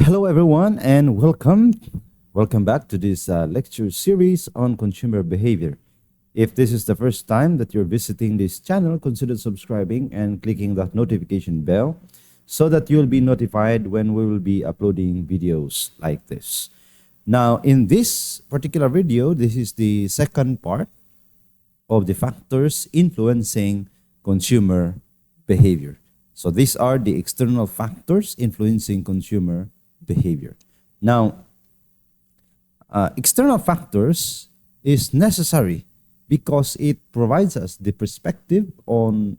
Hello, everyone, and welcome. Welcome back to this lecture series on consumer behavior. If this is the first time that you're visiting this channel, consider subscribing and clicking that notification bell so that you'll be notified when we will be uploading videos like this. Now, in this particular video, this is the second part of the factors influencing consumer behavior. So these are the external factors influencing consumer behavior. Now, external factors is necessary because it provides us the perspective on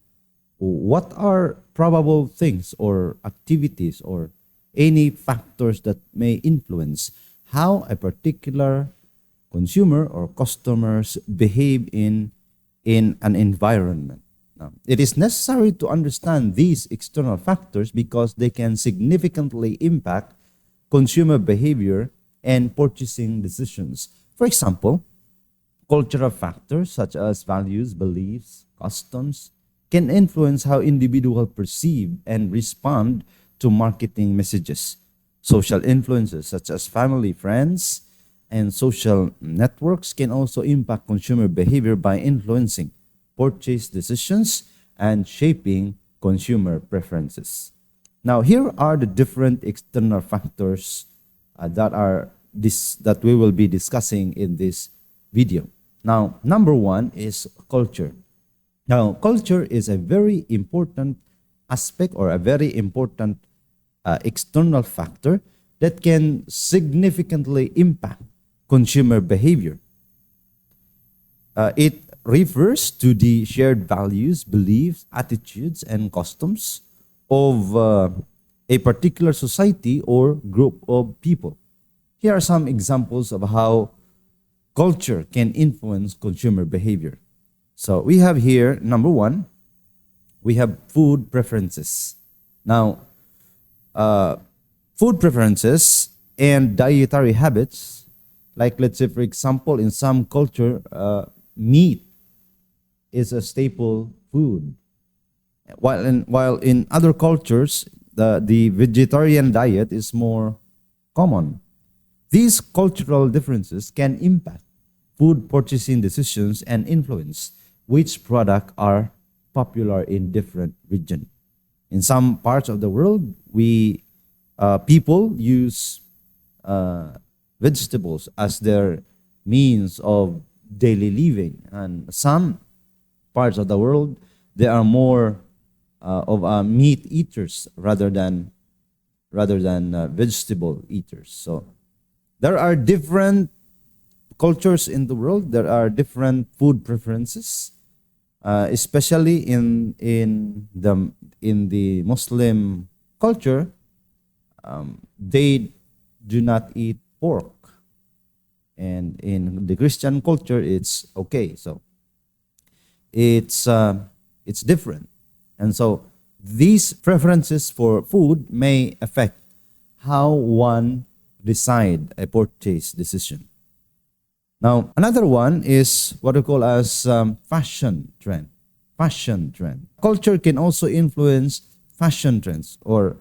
what are probable things or activities or any factors that may influence how a particular consumer or customers behave in an environment. Now, it is necessary to understand these external factors because they can significantly impact consumer behavior and purchasing decisions. For example, cultural factors such as values, beliefs, customs can influence how individuals perceive and respond to marketing messages. Social influences such as family, friends, and social networks can also impact consumer behavior by influencing purchase decisions and shaping consumer preferences. Now, here are the different external factors that we will be discussing in this video. Now, number one is culture. Now, culture is a very important aspect or a very important external factor that can significantly impact consumer behavior. It refers to the shared values, beliefs, attitudes, and customs of a particular society or group of people. Here are some examples of how culture can influence consumer behavior. So we have here, number one, we have food preferences. Now, food preferences and dietary habits, like let's say, for example, in some culture, meat is a staple food. While in other cultures, the vegetarian diet is more common. These cultural differences can impact food purchasing decisions and influence which products are popular in different regions. In some parts of the world, people use vegetables as their means of daily living, and some parts of the world they are more of meat eaters rather than vegetable eaters. So there are different cultures in the world. There are different food preferences, especially in the Muslim culture. They do not eat pork, and in the Christian culture, it's okay. So it's different, and so these preferences for food may affect how one decide a purchase decision. Now, another one is what we call as fashion trend. Fashion trend. Culture can also influence fashion trends or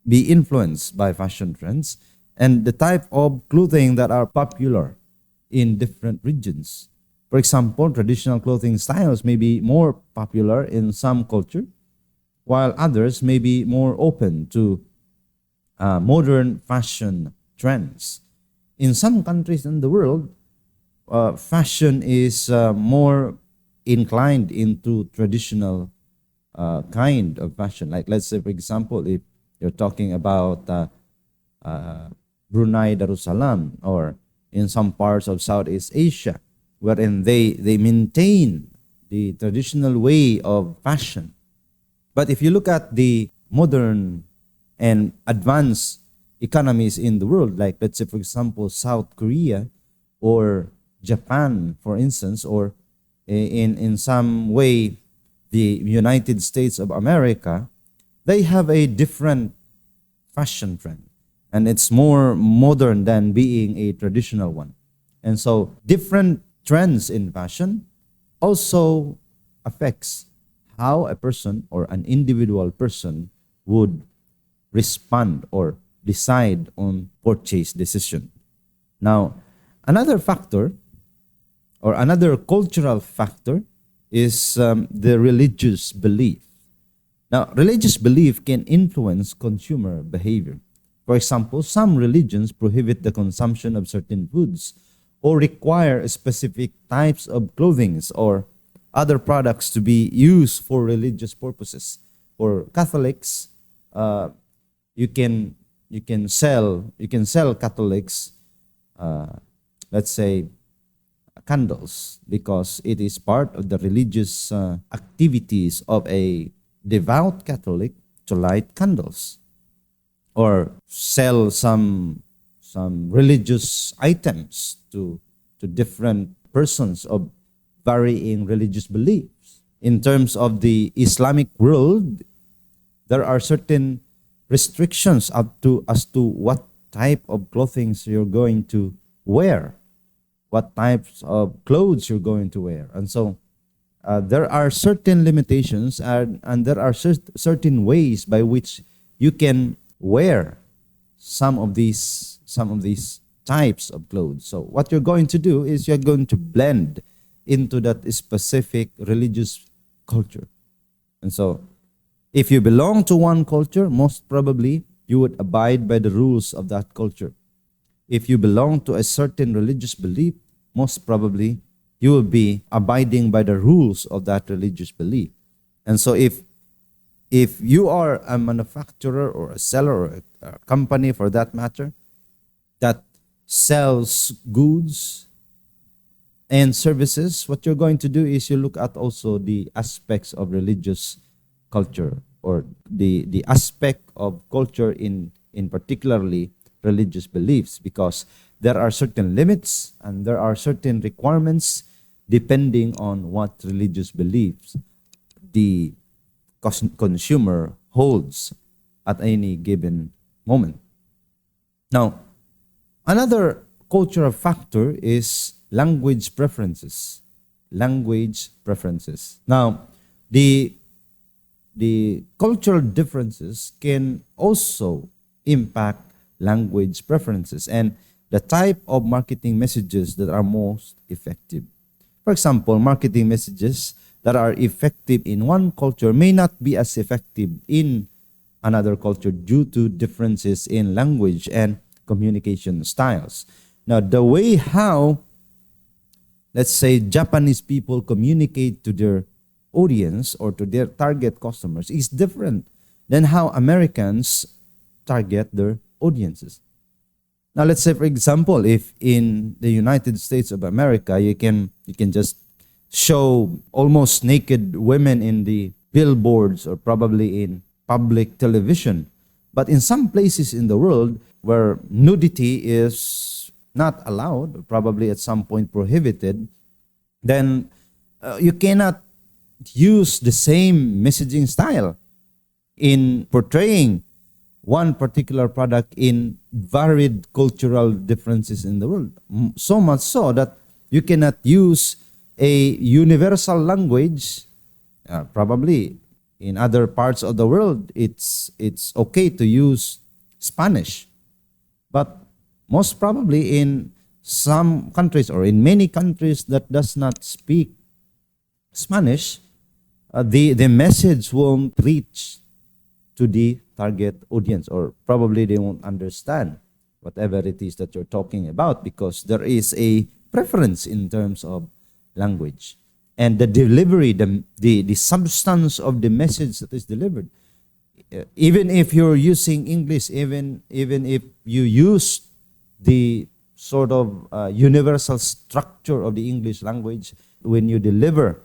be influenced by fashion trends and the type of clothing that are popular in different regions. For example, traditional clothing styles may be more popular in some culture, while others may be more open to modern fashion trends. In some countries in the world, fashion is more inclined into traditional kind of fashion. Like let's say, for example, if you're talking about Brunei Darussalam or in some parts of Southeast Asia, wherein they maintain the traditional way of fashion. But if you look at the modern and advanced economies in the world, like let's say, for example, South Korea or Japan, for instance, or in some way the United States of America, they have a different fashion trend, and it's more modern than being a traditional one. And so different trends in fashion also affects how a person or an individual person would respond or decide on purchase decision. Now, another factor or another cultural factor is the religious belief. Now, religious belief can influence consumer behavior. For example, some religions prohibit the consumption of certain foods or require specific types of clothing or other products to be used for religious purposes. For Catholics, you can sell Catholics, let's say, candles, because it is part of the religious activities of a devout Catholic to light candles, or sell some religious items to different persons of varying religious beliefs. In terms of the Islamic world, there are certain restrictions as to what type of clothing you're going to wear, what types of clothes you're going to wear. And so there are certain limitations, and there are certain ways by which you can wear some of these types of clothes. So what you're going to do is you're going to blend into that specific religious culture. And so if you belong to one culture, most probably you would abide by the rules of that culture. If you belong to a certain religious belief, most probably you will be abiding by the rules of that religious belief. And so if you are a manufacturer or a seller or a company for that matter that sells goods and services, what you're going to do is you look at also the aspects of religious culture, or the aspect of culture in particularly religious beliefs, because there are certain limits and there are certain requirements depending on what religious beliefs the consumer holds at any given moment. Now, another cultural factor is language preferences. Language preferences. Now, the cultural differences can also impact language preferences and the type of marketing messages that are most effective. For example, marketing messages that are effective in one culture may not be as effective in another culture due to differences in language and communication styles. Now, the way how, let's say, Japanese people communicate to their audience or to their target customers is different than how Americans target their audiences. Now, let's say, for example, if in the United States of America, you can just show almost naked women in the billboards or probably in public television. But in some places in the world where nudity is not allowed, or probably at some point prohibited, then you cannot use the same messaging style in portraying one particular product in varied cultural differences in the world. So much so that you cannot use a universal language. Probably in other parts of the world, it's okay to use Spanish. But most probably in some countries or in many countries that does not speak Spanish, the message won't reach to the target audience, or probably they won't understand whatever it is that you're talking about, because there is a preference in terms of language and the delivery, the substance of the message that is delivered. Even if you're using English, even if you use the sort of universal structure of the English language, when you deliver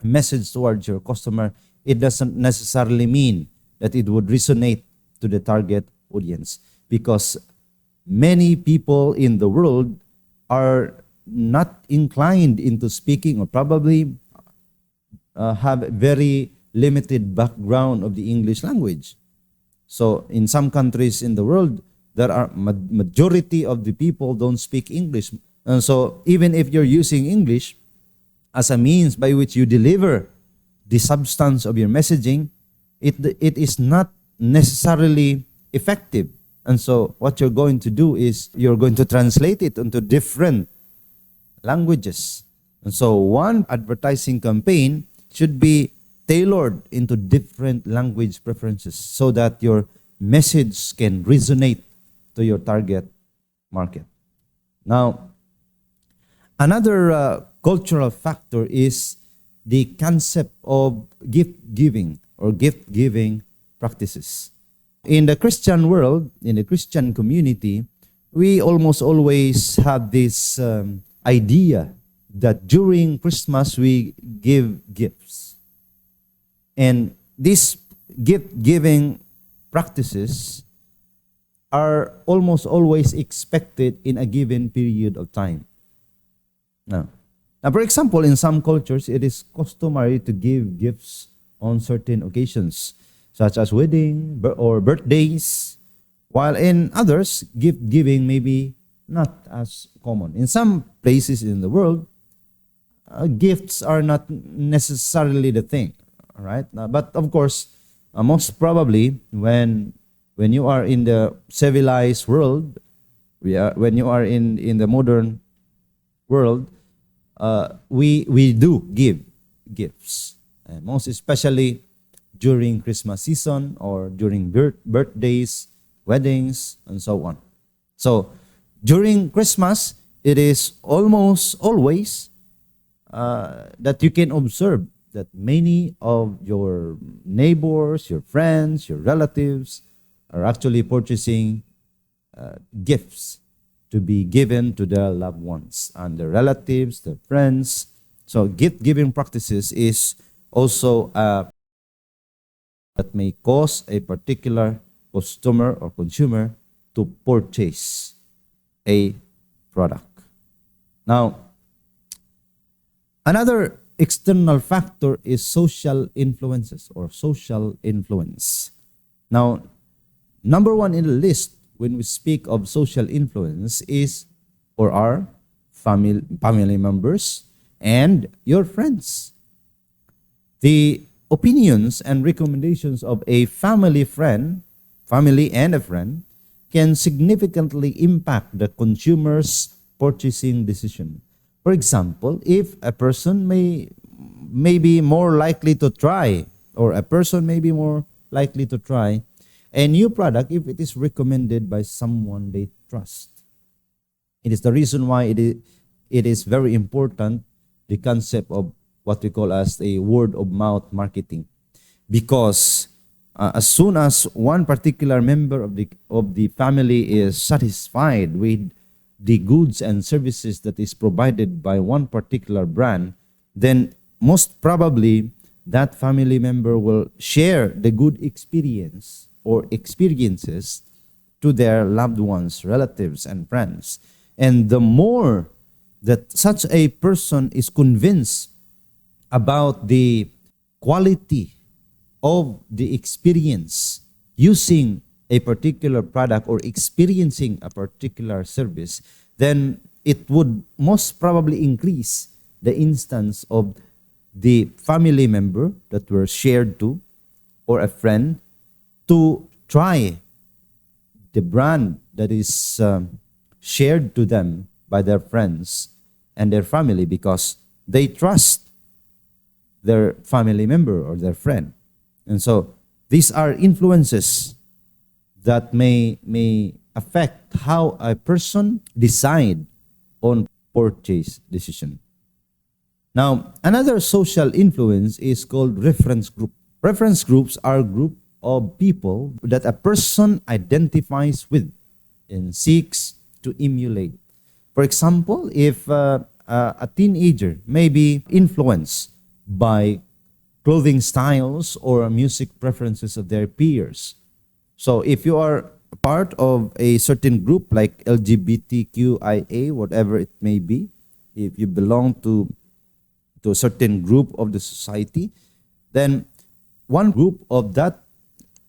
a message towards your customer, it doesn't necessarily mean that it would resonate to the target audience, because many people in the world are not inclined into speaking, or probably have very limited background of the English language. So in some countries in the world, there are majority of the people don't speak English. And so even if you're using English as a means by which you deliver the substance of your messaging, it is not necessarily effective, And so what you're going to do is you're going to translate it into different languages. And so one advertising campaign should be tailored into different language preferences so that your message can resonate to your target market. Now, another cultural factor is the concept of gift giving or gift giving practices. In the Christian world, in the Christian community, we almost always have this idea that during Christmas we give gifts. And these gift giving practices are almost always expected in a given period of time. Now, for example, in some cultures, it is customary to give gifts on certain occasions, such as wedding or birthdays, while in others, gift giving may be not as common. In some places in the world, gifts are not necessarily the thing, all right? But of course, most probably when you are in the civilized world, when you are in the modern world, we do give gifts, and most especially during Christmas season or during birthdays, weddings, and so on. So during Christmas, it is almost always that you can observe that many of your neighbors, your friends, your relatives are actually purchasing gifts to be given to their loved ones and their relatives, their friends. So gift giving practices is also that may cause a particular customer or consumer to purchase a product. Now, another external factor is social influences or social influence. Now, number one in the list when we speak of social influence is or are family members and your friends. The opinions and recommendations of a family and a friend can significantly impact the consumer's purchasing decision. For example, if a person may be more likely to try, or a person may be more likely to try a new product if it is recommended by someone they trust. It is the reason why it is very important, the concept of what we call as a word of mouth marketing. Because as soon as one particular member of the family is satisfied with the goods and services that is provided by one particular brand, then most probably that family member will share the good experience or experiences to their loved ones, relatives, and friends. And the more that such a person is convinced about the quality of the experience using a particular product or experiencing a particular service, then it would most probably increase the instance of the family member that were shared to or a friend to try the brand that is shared to them by their friends and their family, because they trust their family member or their friend. And so these are influences that may affect how a person decide on purchase decision. Now, another social influence is called reference group. Reference groups are a group of people that a person identifies with and seeks to emulate. For example, if a teenager may be influenced by clothing styles or music preferences of their peers. So if you are part of a certain group like LGBTQIA, whatever it may be, if you belong to a certain group of the society, then one group of that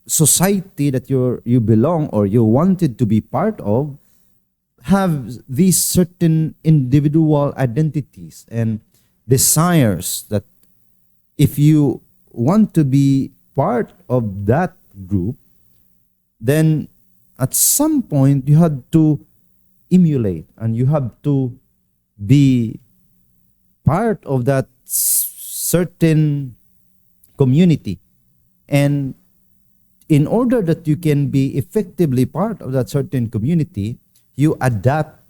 society that you belong or you wanted to be part of have these certain individual identities and desires that if you want to be part of that group, then at some point you had to emulate and you have to be part of that certain community. And in order that you can be effectively part of that certain community, you adapt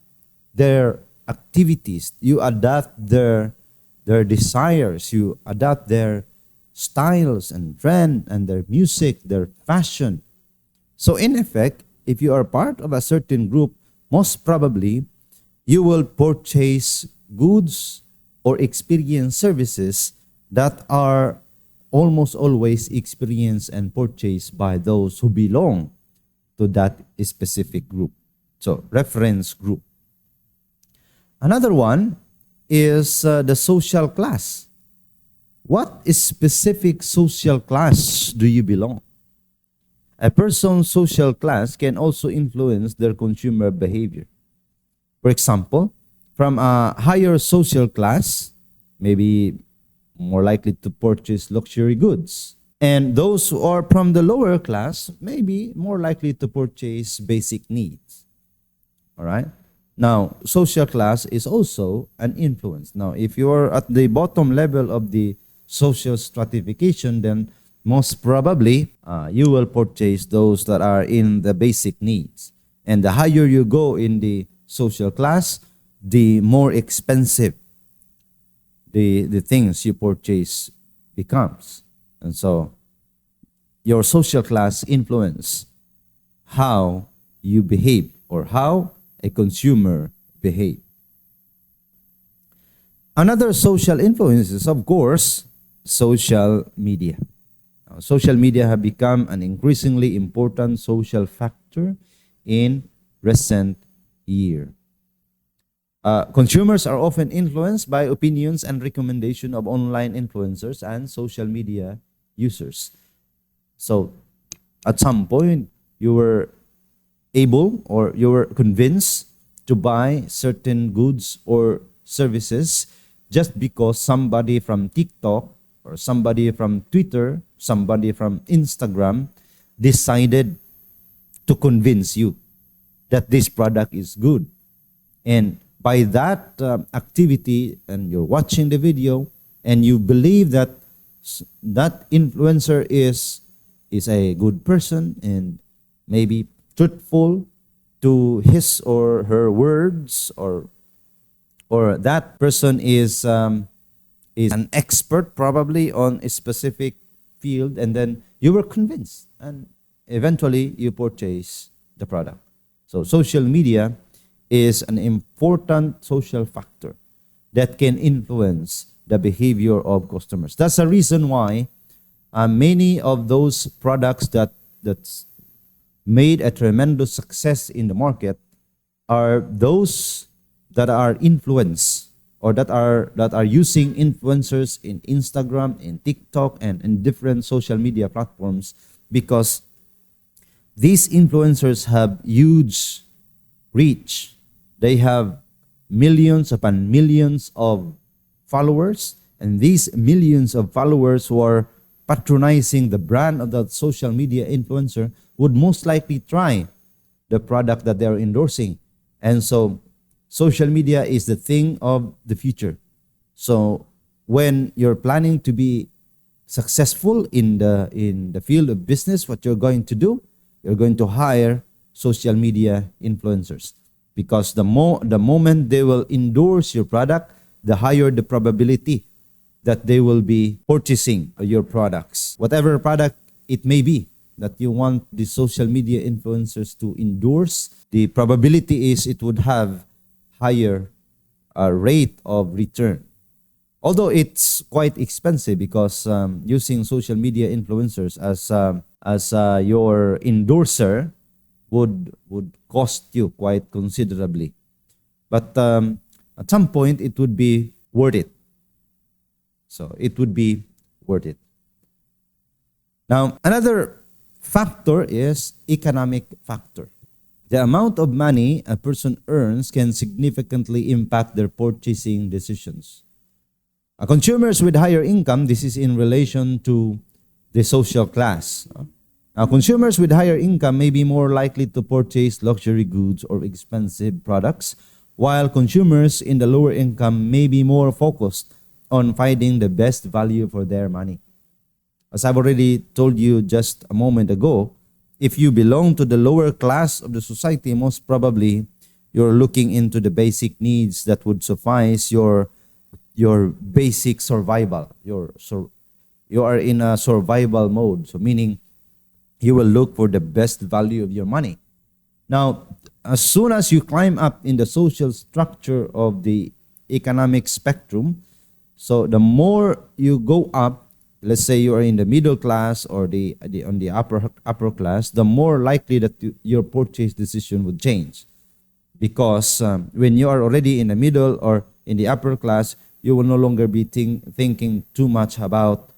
their activities, you adapt their desires, you adapt their styles and trend and their music, their fashion. So in effect, if you are part of a certain group, most probably you will purchase goods or experience services that are almost always experienced and purchased by those who belong to that specific group. So, reference group. Another one is the social class. What specific social class do you belong? A person's social class can also influence their consumer behavior. For example, from a higher social class, maybe more likely to purchase luxury goods. And those who are from the lower class may be more likely to purchase basic needs. All right? Now, social class is also an influence. Now, if you are at the bottom level of the social stratification, then most probably you will purchase those that are in the basic needs. And the higher you go in the social class, the more expensive the things you purchase becomes. And so your social class influence how you behave or how a consumer behave. Another social influence is, of course, social media. Now, social media have become an increasingly important social factor in recent years. Consumers are often influenced by opinions and recommendation of online influencers and social media users. So, at some point, you were able or you were convinced to buy certain goods or services just because somebody from TikTok or somebody from Twitter, somebody from Instagram decided to convince you that this product is good. And by that activity, and you're watching the video and you believe that that influencer is a good person and maybe truthful to his or her words, or that person is an expert probably on a specific field, and then you were convinced and eventually you purchase the product. So social media is an important social factor that can influence the behavior of customers. That's the reason why many of those products that's made a tremendous success in the market are those that are influenced or that are using influencers in Instagram, in TikTok, and in different social media platforms, because these influencers have huge reach. They have millions upon millions of followers, and these millions of followers who are patronizing the brand of that social media influencer would most likely try the product that they're endorsing. And so social media is the thing of the future. So when you're planning to be successful in the field of business, what you're going to do, you're going to hire social media influencers, because the moment they will endorse your product, the higher the probability that they will be purchasing your products. Whatever product it may be that you want the social media influencers to endorse, the probability is it would have higher rate of return. Although it's quite expensive, because using social media influencers as your endorser would cost you quite considerably. But at some point, it would be worth it. So it would be worth it. Now, another factor is economic factor. The amount of money a person earns can significantly impact their purchasing decisions. Consumers with higher income, this is in relation to the social class. Now, consumers with higher income may be more likely to purchase luxury goods or expensive products, while consumers in the lower income may be more focused on finding the best value for their money. As I've already told you just a moment ago, if you belong to the lower class of the society, most probably you're looking into the basic needs that would suffice your basic survival. You are in a survival mode, so meaning you will look for the best value of your money. Now, as soon as you climb up in the social structure of the economic spectrum, so the more you go up, let's say you are in the middle class or on the upper class, the more likely that your purchase decision would change. Because when you are already in the middle or in the upper class, you will no longer be thinking too much about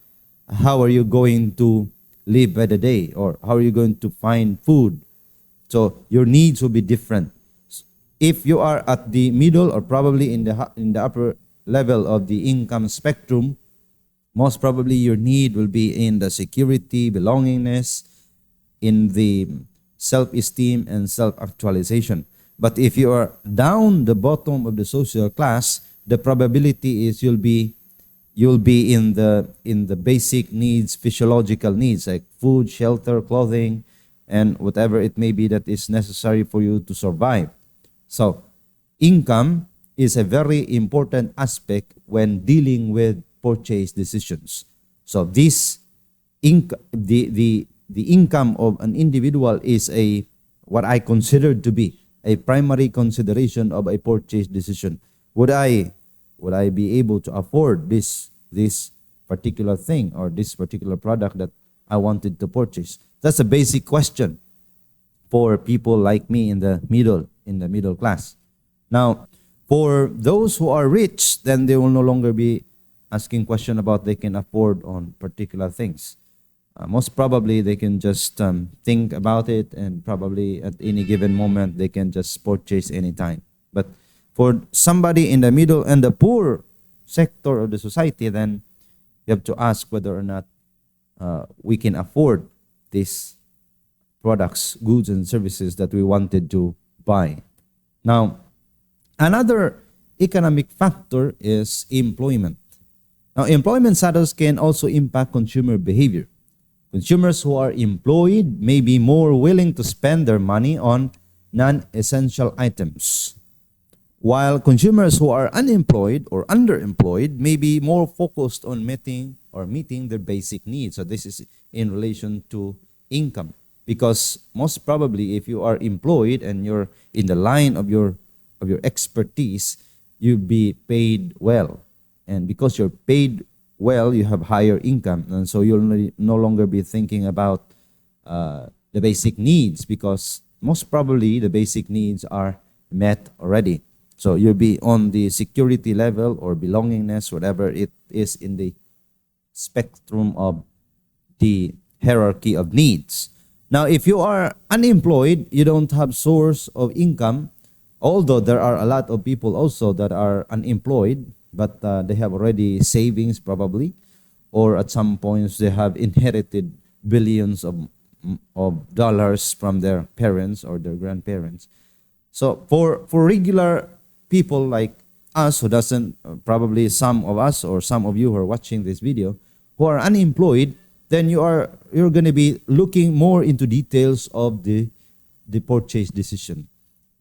how are you going to live by the day or how are you going to find food. So your needs will be different. If you are at the middle or probably in the upper level of the income spectrum, most probably your need will be in the security, belongingness, in the self-esteem and self-actualization. But if you are down the bottom of the social class, the probability is you'll be in the basic needs, physiological needs like food, shelter, clothing, and whatever it may be that is necessary for you to survive. So income is a very important aspect when dealing with purchase decisions. So this the income of an individual is what I consider to be a primary consideration of a purchase decision. Would I be able to afford this particular thing or this particular product that I wanted to purchase? That's a basic question for people like me in the middle class. Now, for those who are rich, then they will no longer be asking question about they can afford on particular things. Most probably they can just think about it, and probably at any given moment they can just purchase anytime. But for somebody in the middle and the poor sector of the society, then you have to ask whether or not we can afford these products, goods, and services that we wanted to buy. Now, another economic factor is employment. Now, employment status can also impact consumer behavior. Consumers who are employed may be more willing to spend their money on non-essential items, while consumers who are unemployed or underemployed may be more focused on meeting their basic needs. So this is in relation to income, because most probably if you are employed and you're in the line of your expertise, you'll be paid well. And because you're paid well, you have higher income, and so you'll no longer be thinking about the basic needs, because most probably the basic needs are met already. So you'll be on the security level or belongingness, whatever it is in the spectrum of the hierarchy of needs. Now, if you are unemployed, you don't have source of income, although there are a lot of people also that are unemployed, but they have already savings probably, or at some points they have inherited billions of dollars from their parents or their grandparents. So for regular people like us who doesn't, probably some of us or some of you who are watching this video who are unemployed, then you're going to be looking more into details of the purchase decision,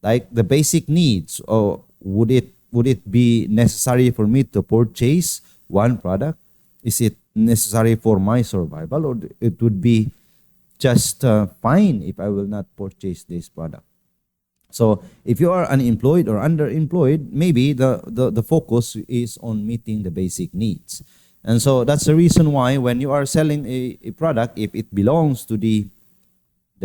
like the basic needs. Or would it be necessary for me to purchase one product? Is it necessary for my survival, or it would be just fine if I will not purchase this product? So if you are unemployed or underemployed, maybe the focus is on meeting the basic needs. And so that's the reason why when you are selling a product, if it belongs to the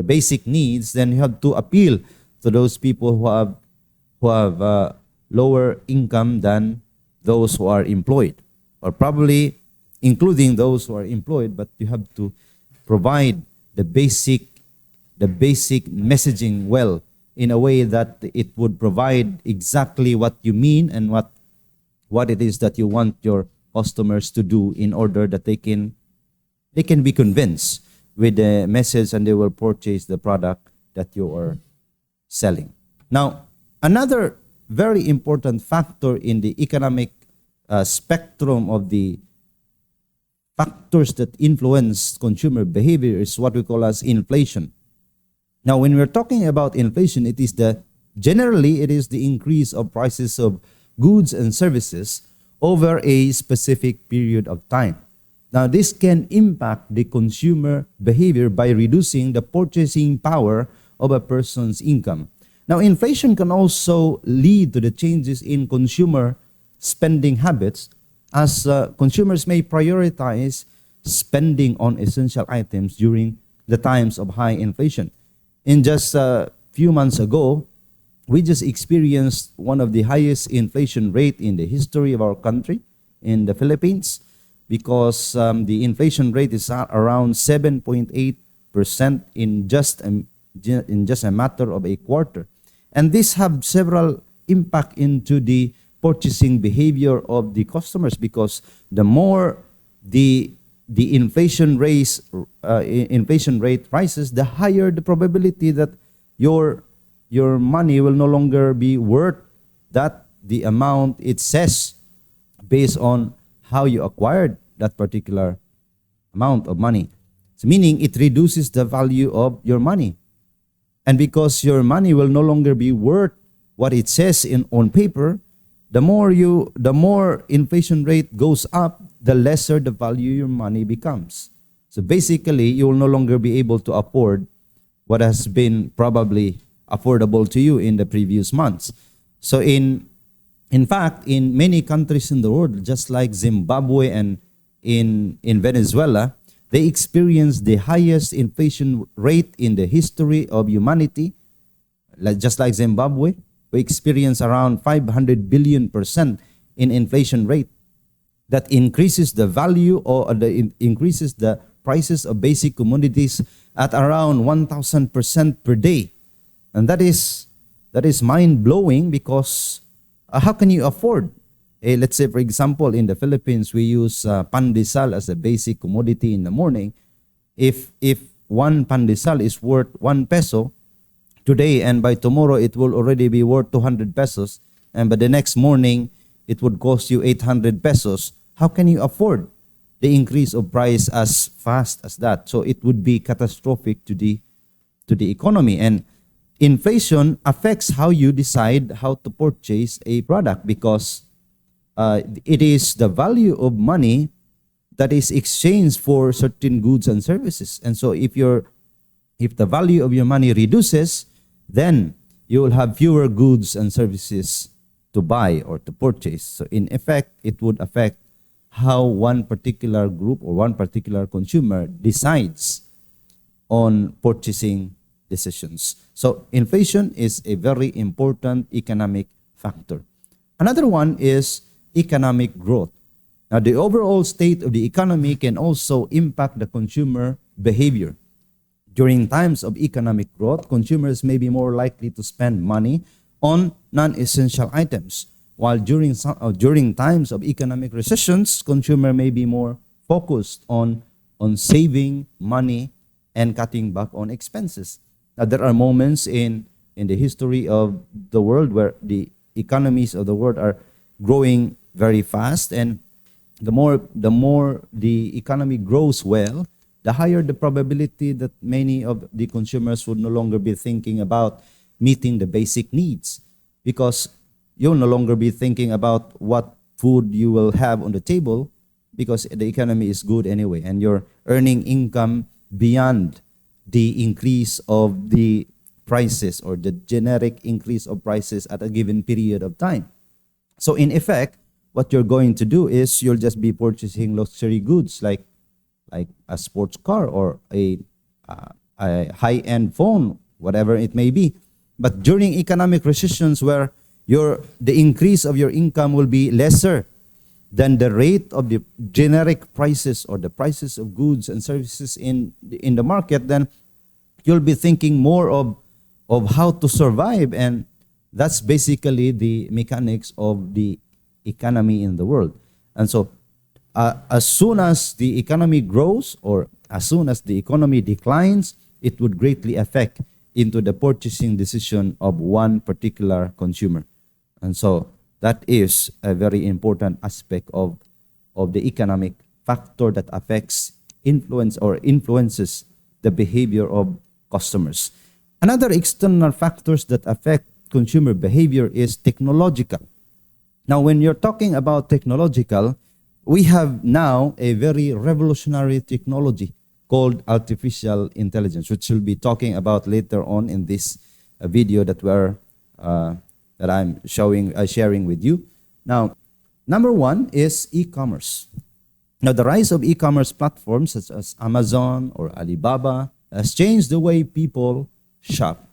basic needs, then you have to appeal to those people who have lower income than those who are employed, or probably including those who are employed, but you have to provide the basic messaging well, in a way that it would provide exactly what you mean and what it is that you want your customers to do, in order that they can be convinced with the message, and they will purchase the product that you are selling. Now, another very important factor in the economic spectrum of the factors that influence consumer behavior is what we call as inflation. Now, when we're talking about inflation, generally it is the increase of prices of goods and services over a specific period of time. Now, this can impact the consumer behavior by reducing the purchasing power of a person's income. Now, inflation can also lead to the changes in consumer spending habits, as consumers may prioritize spending on essential items during the times of high inflation. In just a few months ago, we just experienced one of the highest inflation rate in the history of our country in the Philippines, because the inflation rate is around 7.8% in just a matter of a quarter. And this have several impact into the purchasing behavior of the customers, because the more the inflation rate rises, the higher the probability that your money will no longer be worth that the amount it says based on how you acquired that particular amount of money. So meaning it reduces the value of your money. And because your money will no longer be worth what it says on paper, the more inflation rate goes up, the lesser the value your money becomes. So basically, you will no longer be able to afford what has been probably affordable to you in the previous months. So in fact, in many countries in the world, just like Zimbabwe and in Venezuela, they experienced the highest inflation rate in the history of humanity. Just like Zimbabwe, we experienced around 500 billion% in inflation rate. That increases the value, or increases the prices of basic commodities at around 1,000% per day. And that is mind-blowing, because how can you afford? Let's say, for example, in the Philippines, we use pandesal as a basic commodity in the morning. If one pandesal is worth 1 peso today, and by tomorrow it will already be worth 200 pesos, and by the next morning it would cost you 800 pesos, how can you afford the increase of price as fast as that? So it would be catastrophic to the economy. And inflation affects how you decide how to purchase a product, because it is the value of money that is exchanged for certain goods and services. And so if the value of your money reduces, then you will have fewer goods and services to buy or to purchase. So in effect, it would affect how one particular group or one particular consumer decides on purchasing decisions. So inflation is a very important economic factor. Another one is economic growth. Now, the overall state of the economy can also impact the consumer behavior. During times of economic growth, consumers may be more likely to spend money on non-essential items, while during times of economic recessions, consumer may be more focused on saving money and cutting back on expenses. Now, there are moments in the history of the world where the economies of the world are growing very fast, and the more the economy grows well, the higher the probability that many of the consumers would no longer be thinking about meeting the basic needs, because you'll no longer be thinking about what food you will have on the table, because the economy is good anyway, and you're earning income beyond the increase of the prices or the generic increase of prices at a given period of time. So in effect, what you're going to do is you'll just be purchasing luxury goods like a sports car or a high-end phone, whatever it may be. But during economic recessions where the increase of your income will be lesser than the rate of the generic prices or the prices of goods and services in the market, then you'll be thinking more of how to survive. And that's basically the mechanics of the economy in the world. And so as soon as the economy grows or as soon as the economy declines, it would greatly affect into the purchasing decision of one particular consumer. And so that is a very important aspect of the economic factor that affects influences the behavior of customers. Another external factors that affect consumer behavior is technological. Now, when you're talking about technological, we have now a very revolutionary technology called artificial intelligence, which we'll be talking about later on in this video that I'm sharing with you. Now, number one is e-commerce. Now, the rise of e-commerce platforms such as Amazon or Alibaba has changed the way people shop,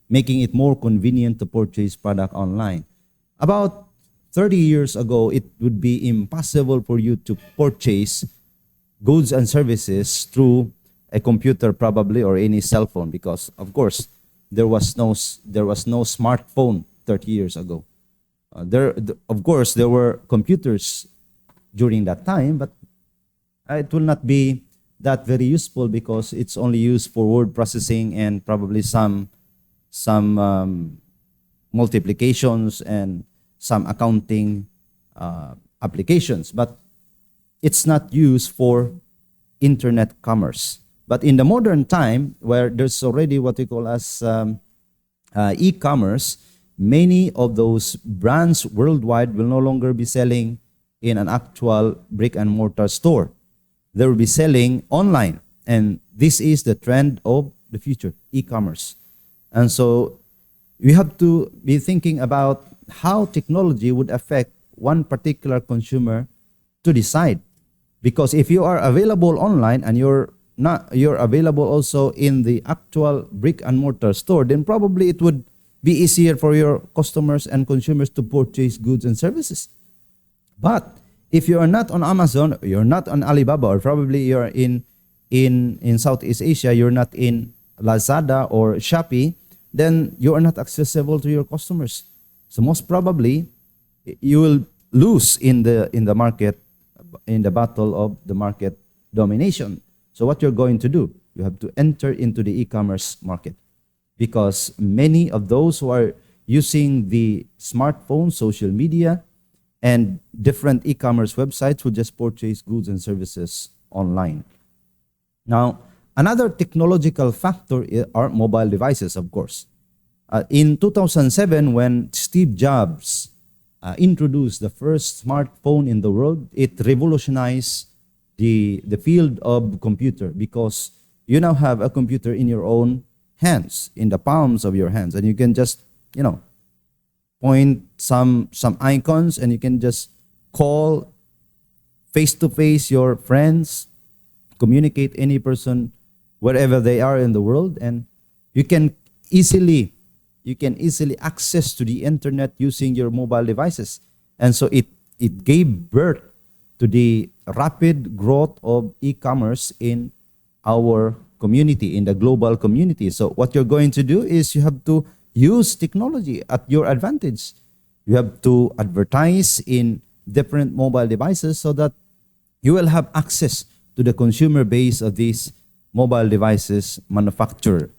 making it more convenient to purchase product online. About 30 years ago, it would be impossible for you to purchase goods and services through a computer probably or any cell phone because, of course, there was no smartphone 30 years ago. Of course, there were computers during that time, but it will not be that very useful because it's only used for word processing and probably some multiplications and some accounting applications, but it's not used for internet commerce. But in the modern time, where there's already what we call as e-commerce, many of those brands worldwide will no longer be selling in an actual brick and mortar store. They will be selling online, and this is the trend of the future, e-commerce. And so we have to be thinking about how technology would affect one particular consumer to decide. Because if you are available online and you're available also in the actual brick and mortar store, then probably it would be easier for your customers and consumers to purchase goods and services. But if you are not on Amazon, you're not on Alibaba, or probably you're in Southeast Asia, you're not in Lazada or Shopee, then you are not accessible to your customers. So most probably, you will lose in the market, in the battle of the market domination. So what you're going to do, you have to enter into the e-commerce market, because many of those who are using the smartphone, social media, and different e-commerce websites will just purchase goods and services online. Now, another technological factor are mobile devices, of course. In 2007, when Steve Jobs introduced the first smartphone in the world, it revolutionized the field of computer, because you now have a computer in your own hands, in the palms of your hands, and you can just, point some icons, and you can just call face-to-face your friends, communicate any person wherever they are in the world, and you can easily access to the internet using your mobile devices. And so it gave birth to the rapid growth of e-commerce in our community, in the global community. So what you're going to do is you have to use technology at your advantage. You have to advertise in different mobile devices so that you will have access to the consumer base of these mobile devices manufacturer.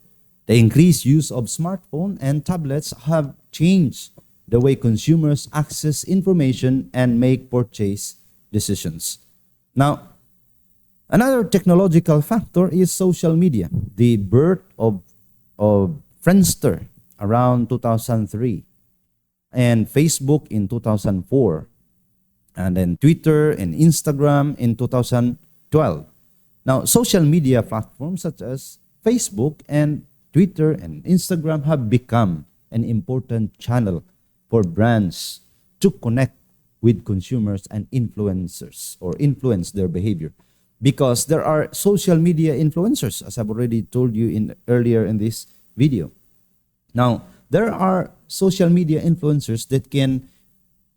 The increased use of smartphone and tablets have changed the way consumers access information and make purchase decisions. Now, another technological factor is social media. The birth of Friendster around 2003, and Facebook in 2004, and then Twitter and Instagram in 2012. Now, social media platforms such as Facebook and Twitter and Instagram have become an important channel for brands to connect with consumers and influencers, or influence their behavior. Because there are social media influencers, as I've already told you earlier in this video. Now, there are social media influencers that can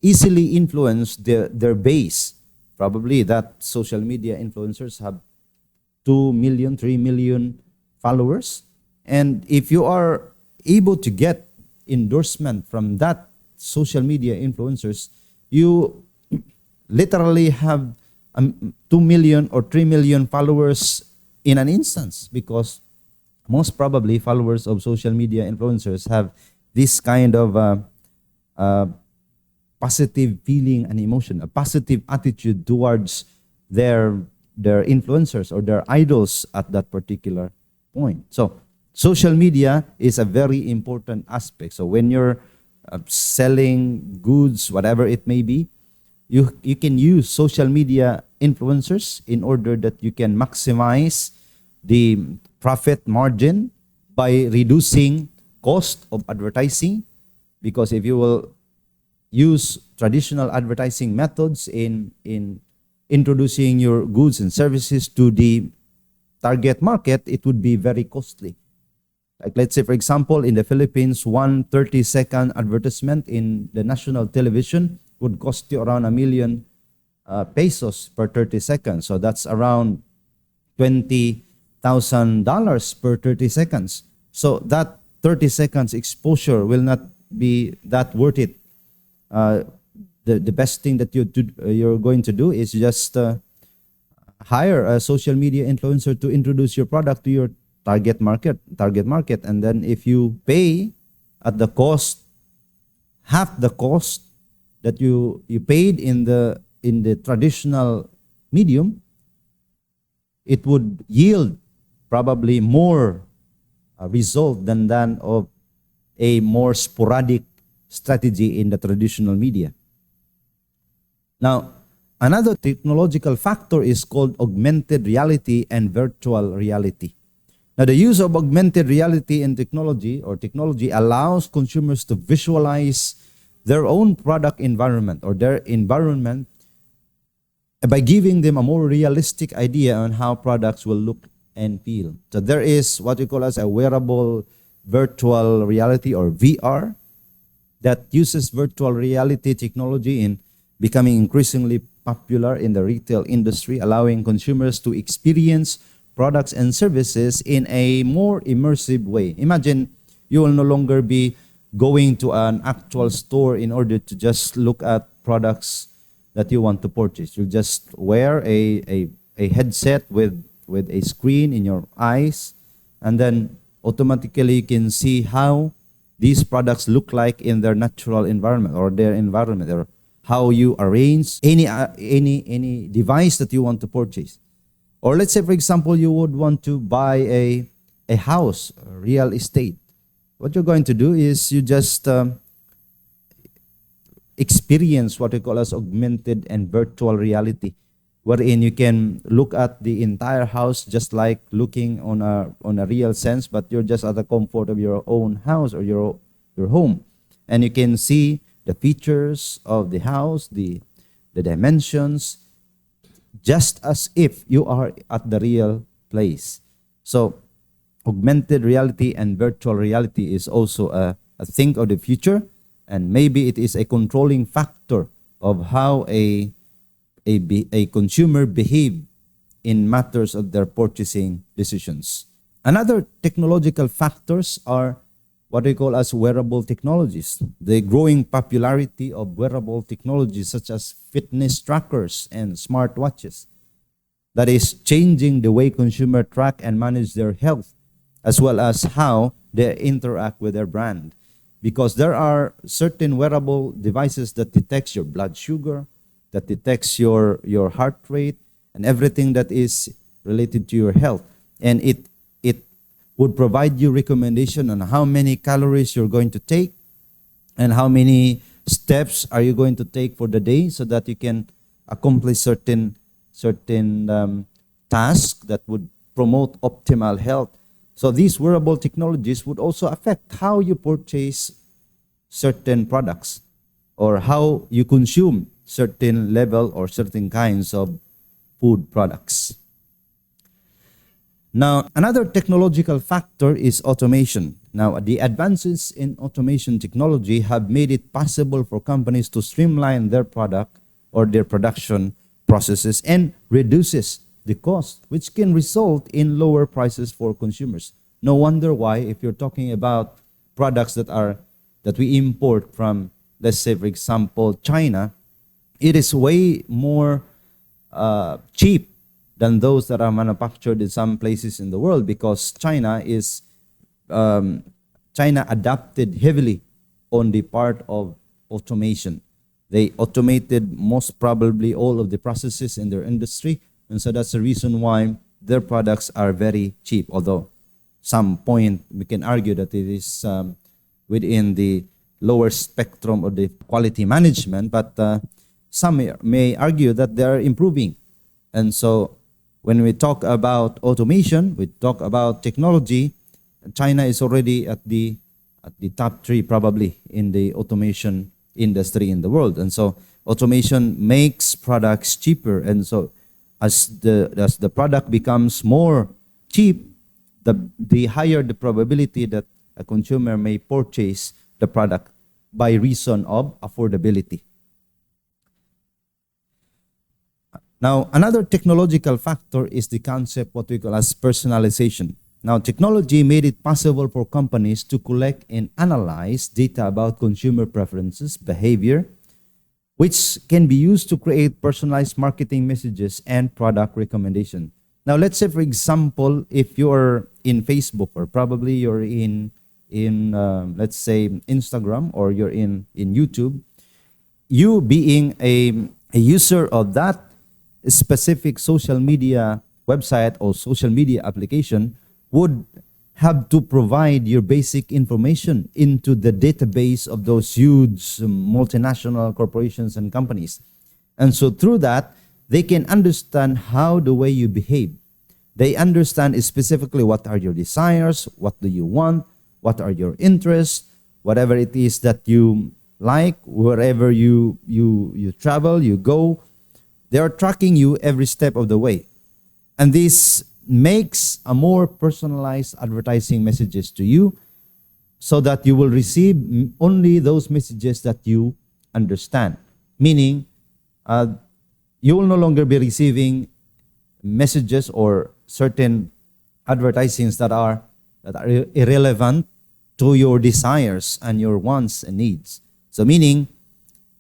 easily influence their base. Probably that social media influencers have 2 million, 3 million followers. And if you are able to get endorsement from that social media influencers, you literally have 2 million or 3 million followers in an instance, because most probably followers of social media influencers have this kind of uh, positive feeling and emotion, a positive attitude towards their influencers or their idols at that particular point. So social media is a very important aspect. So when you're selling goods, whatever it may be, you can use social media influencers in order that you can maximize the profit margin by reducing cost of advertising. Because if you will use traditional advertising methods in introducing your goods and services to the target market, it would be very costly. Like, let's say, for example, in the Philippines, one 30-second advertisement in the national television would cost you around 1 million pesos per 30 seconds. So that's around $20,000 per 30 seconds. So that 30 seconds exposure will not be that worth it. The best thing that you're going to do is just hire a social media influencer to introduce your product to your target market, and then if you pay at the cost, half the cost that you paid in the traditional medium, it would yield probably more result than that of a more sporadic strategy in the traditional media. Now, another technological factor is called augmented reality and virtual reality. Now, the use of augmented reality and technology allows consumers to visualize their own product environment or their environment by giving them a more realistic idea on how products will look and feel. So there is what we call as a wearable virtual reality, or VR, that uses virtual reality technology in becoming increasingly popular in the retail industry, allowing consumers to experience products and services in a more immersive way. Imagine you will no longer be going to an actual store in order to just look at products that you want to purchase. You just wear a headset with a screen in your eyes, and then automatically you can see how these products look like in their natural environment or how you arrange any device that you want to purchase. Or let's say, for example, you would want to buy a house, a real estate. What you're going to do is you just experience what we call as augmented and virtual reality, wherein you can look at the entire house just like looking on a real sense, but you're just at the comfort of your own house or your home, and you can see the features of the house, the dimensions, just as if you are at the real place. So augmented reality and virtual reality is also a thing of the future, and maybe it is a controlling factor of how a consumer behave in matters of their purchasing decisions. Another technological factors are what we call as wearable technologies. The growing popularity of wearable technologies such as fitness trackers and smartwatches, that is changing the way consumers track and manage their health, as well as how they interact with their brand. Because there are certain wearable devices that detects your blood sugar, that detects your heart rate, and everything that is related to your health. And it would provide you recommendation on how many calories you're going to take and how many steps are you going to take for the day, so that you can accomplish certain tasks that would promote optimal health. So these wearable technologies would also affect how you purchase certain products or how you consume certain level or certain kinds of food products. Now, another technological factor is automation. Now, the advances in automation technology have made it possible for companies to streamline their product or their production processes and reduces the cost, which can result in lower prices for consumers. No wonder why, if you're talking about products that we import from, let's say, for example, China, it is way more cheap than those that are manufactured in some places in the world, because China adapted heavily on the part of automation. They automated most probably all of the processes in their industry, and so that's the reason why their products are very cheap. Although some point we can argue that it is within the lower spectrum of the quality management, but some may argue that they are improving. And so when we talk about automation, we talk about technology, China is already at the top three probably in the automation industry in the world. And so automation makes products cheaper. And so as the product becomes more cheap, the higher the probability that a consumer may purchase the product by reason of affordability. Now, another technological factor is the concept what we call as personalization. Now, technology made it possible for companies to collect and analyze data about consumer preferences, behavior, which can be used to create personalized marketing messages and product recommendation. Now, let's say, for example, if you're in Facebook, or probably you're in let's say Instagram, or you're in YouTube, you being a user of that specific social media website or social media application would have to provide your basic information into the database of those huge multinational corporations and companies. And so through that, they can understand how the way you behave. They understand specifically what are your desires, what do you want, what are your interests, whatever it is that you like, wherever you travel, you go. They are tracking you every step of the way. And this makes a more personalized advertising messages to you, so that you will receive only those messages that you understand. Meaning, you will no longer be receiving messages or certain advertisings that are irrelevant to your desires and your wants and needs. So meaning,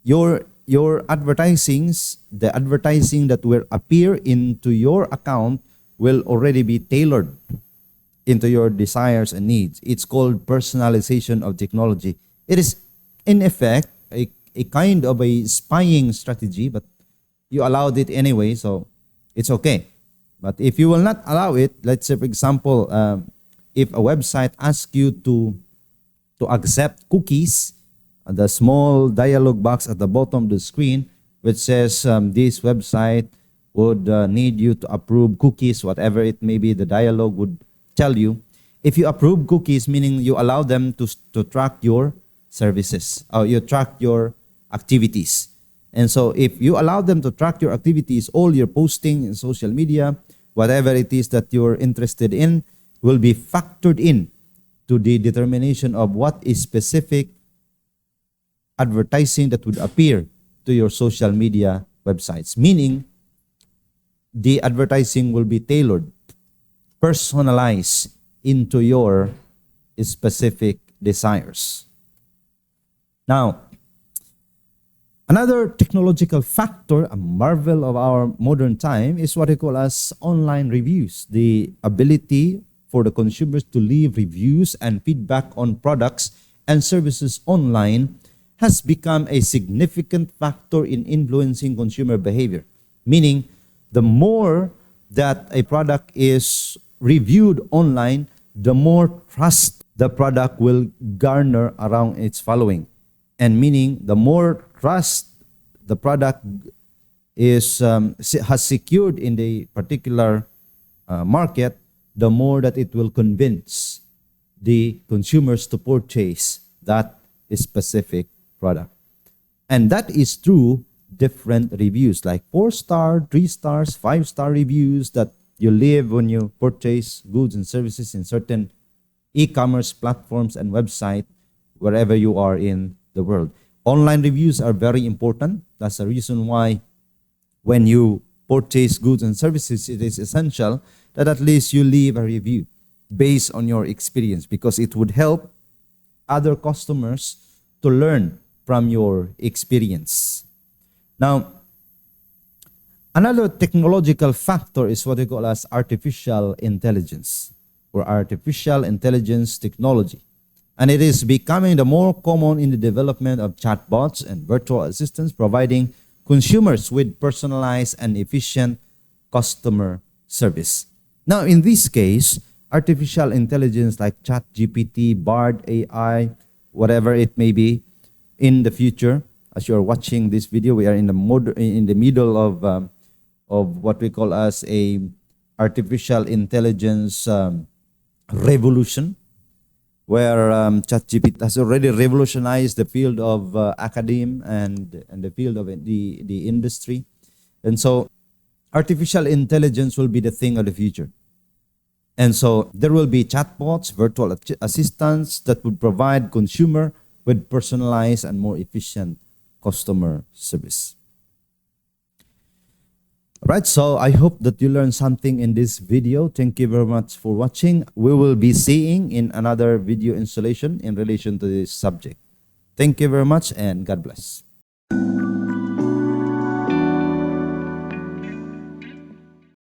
your advertisings, the advertising that will appear into your account will already be tailored into your desires and needs. It's called personalization of technology. It is, in effect, a kind of a spying strategy, but you allowed it anyway, so it's okay. But if you will not allow it, let's say, for example, if a website asks you to accept cookies, the small dialog box at the bottom of the screen, which says this website would need you to approve cookies, whatever it may be, the dialogue would tell you. If you approve cookies, meaning you allow them to track your services, or you track your activities. And so if you allow them to track your activities, all your posting in social media, whatever it is that you're interested in, will be factored in to the determination of what is specific advertising that would appear to your social media websites. Meaning, the advertising will be tailored, personalized into your specific desires. Now, another technological factor, a marvel of our modern time, is what we call as online reviews. The ability for the consumers to leave reviews and feedback on products and services online has become a significant factor in influencing consumer behavior. Meaning, the more that a product is reviewed online, the more trust the product will garner around its following. And meaning, the more trust the product has secured in the particular market, the more that it will convince the consumers to purchase that specific product. And that is through different reviews, like 4-star, 3 stars, 5-star reviews that you leave when you purchase goods and services in certain e-commerce platforms and websites wherever you are in the world. Online reviews are very important. That's the reason why when you purchase goods and services, it is essential that at least you leave a review based on your experience, because it would help other customers to learn from your experience. Now, Another technological factor is what we call as artificial intelligence or artificial intelligence technology. And it is becoming the more common in the development of chatbots and virtual assistants, providing consumers with personalized and efficient customer service. Now, in this case, artificial intelligence like ChatGPT, Bard AI, whatever it may be, in the future, as you are watching this video, we are in the middle of what we call as a artificial intelligence revolution, where ChatGPT has already revolutionized the field of academe and the field of the industry. And so artificial intelligence will be the thing of the future. And so there will be chatbots, virtual assistants that would provide consumer with personalized and more efficient customer service. All right, so I hope that you learned something in this video. Thank you very much for watching. We will be seeing in another video installation in relation to this subject. Thank you very much and God bless.